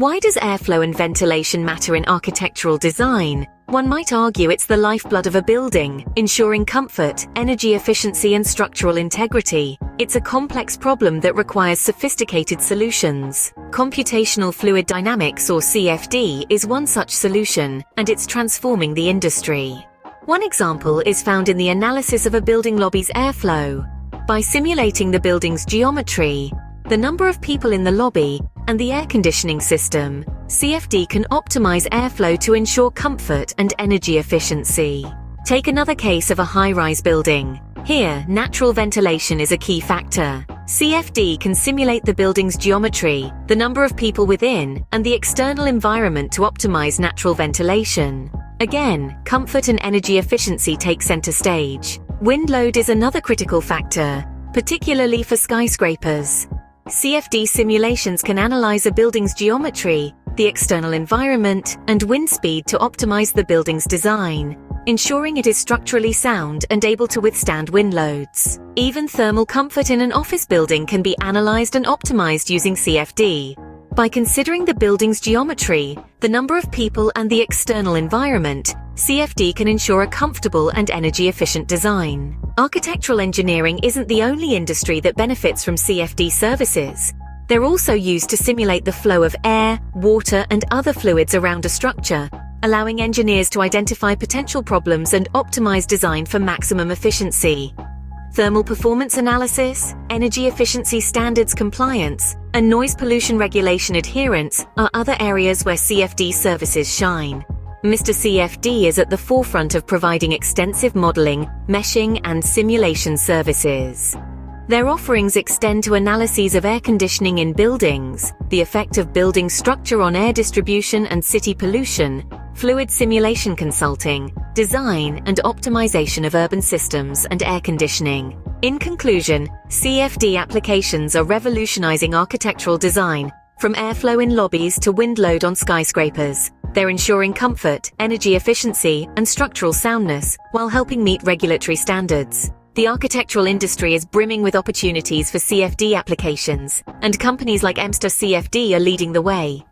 Why does airflow and ventilation matter in architectural design? One might argue it's the lifeblood of a building, ensuring comfort, energy efficiency, and structural integrity. It's a complex problem that requires sophisticated solutions. Computational Fluid Dynamics, or CFD, is one such solution, and it's transforming the industry. One example is found in the analysis of a building lobby's airflow. By simulating the building's geometry, the number of people in the lobby, and the air conditioning system, CFD can optimize airflow to ensure comfort and energy efficiency. Take another case of a high-rise building. Here, natural ventilation is a key factor. CFD can simulate the building's geometry, the number of people within, and the external environment to optimize natural ventilation. Again, comfort and energy efficiency take center stage. Wind load is another critical factor, particularly for skyscrapers. CFD simulations can analyze a building's geometry, the external environment, and wind speed to optimize the building's design, ensuring it is structurally sound and able to withstand wind loads. Even thermal comfort in an office building can be analyzed and optimized using CFD. By considering the building's geometry, the number of people, and the external environment, CFD can ensure a comfortable and energy-efficient design. Architectural engineering isn't the only industry that benefits from CFD services. They're also used to simulate the flow of air, water, and other fluids around a structure, allowing engineers to identify potential problems and optimize design for maximum efficiency. Thermal performance analysis, energy efficiency standards compliance, and noise pollution regulation adherence are other areas where CFD services shine. Mr. CFD is at the forefront of providing extensive modeling, meshing, and simulation services. Their offerings extend to analyses of air conditioning in buildings, the effect of building structure on air distribution and city pollution, fluid simulation consulting, design and optimization of urban systems and air conditioning. In conclusion, CFD applications are revolutionizing architectural design, from airflow in lobbies to wind load on skyscrapers. They're ensuring comfort, energy efficiency, and structural soundness, while helping meet regulatory standards. The architectural industry is brimming with opportunities for CFD applications, and companies like MR-CFD are leading the way.